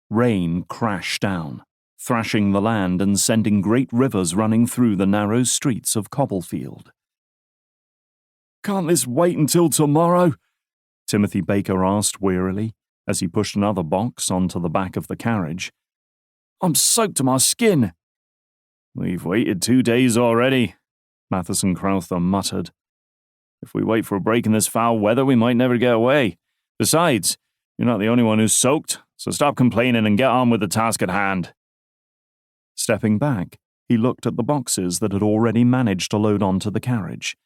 Rain crashed down, thrashing the land and sending great rivers running through the narrow streets of Cobblefield. "Can't this wait until tomorrow?" Timothy Baker asked wearily, as he pushed another box onto the back of the carriage. "I'm soaked to my skin." "We've waited 2 days already," Matheson Crowther muttered. "If we wait for a break in this foul weather, we might never get away. Besides, you're not the only one who's soaked, so stop complaining and get on with the task at hand." Stepping back, he looked at the boxes that had already managed to load onto the carriage.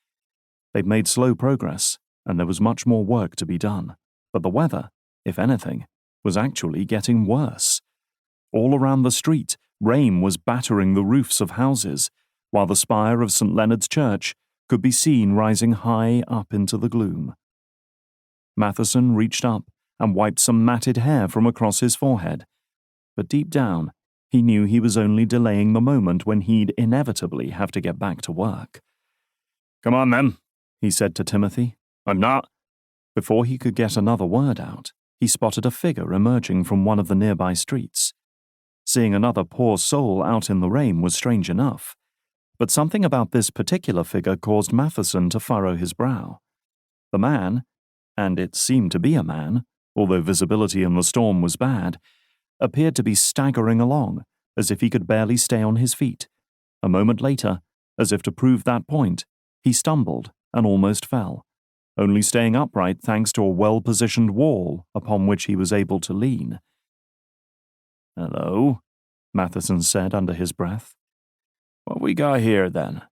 They'd made slow progress, and there was much more work to be done, but the weather, if anything, was actually getting worse. All around the street, rain was battering the roofs of houses, while the spire of St. Leonard's Church could be seen rising high up into the gloom. Matheson reached up and wiped some matted hair from across his forehead, but deep down, he knew he was only delaying the moment when he'd inevitably have to get back to work. "Come on, then," he said to Timothy. "I'm not—" Before he could get another word out, he spotted a figure emerging from one of the nearby streets. Seeing another poor soul out in the rain was strange enough, but something about this particular figure caused Matheson to furrow his brow. The man, and it seemed to be a man, although visibility in the storm was bad, appeared to be staggering along, as if he could barely stay on his feet. A moment later, as if to prove that point, he stumbled and almost fell, only staying upright thanks to a well-positioned wall upon which he was able to lean. "Hello," Matheson said under his breath. "What we got here, then?"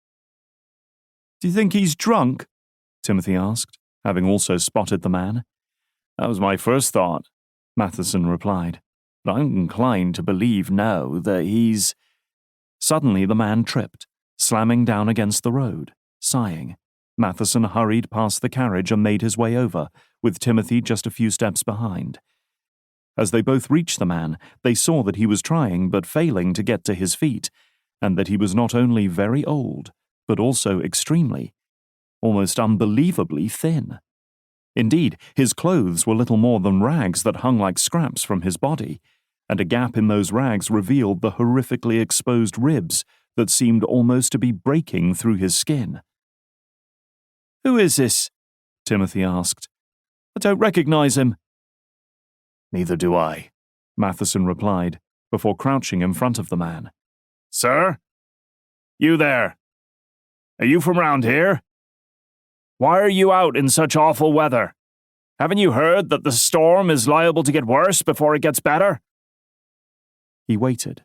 "Do you think he's drunk?" Timothy asked, having also spotted the man. "That was my first thought," Matheson replied, "but I'm inclined to believe now that he's—" Suddenly the man tripped, slamming down against the road, sighing. Matheson hurried past the carriage and made his way over, with Timothy just a few steps behind. As they both reached the man, they saw that he was trying but failing to get to his feet, and that he was not only very old, but also extremely, almost unbelievably thin. Indeed, his clothes were little more than rags that hung like scraps from his body, and a gap in those rags revealed the horrifically exposed ribs that seemed almost to be breaking through his skin. "Who is this?" Timothy asked. "I don't recognize him." "Neither do I," Matheson replied, before crouching in front of the man. "Sir? You there? Are you from round here? Why are you out in such awful weather? Haven't you heard that the storm is liable to get worse before it gets better?" He waited,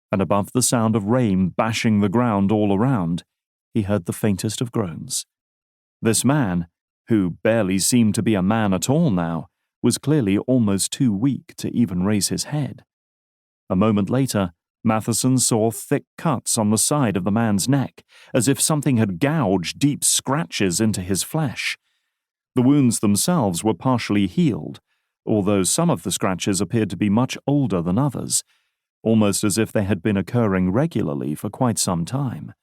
and above the sound of rain bashing the ground all around, he heard the faintest of groans. This man, who barely seemed to be a man at all now, was clearly almost too weak to even raise his head. A moment later, Matheson saw thick cuts on the side of the man's neck, as if something had gouged deep scratches into his flesh. The wounds themselves were partially healed, although some of the scratches appeared to be much older than others, almost as if they had been occurring regularly for quite some time.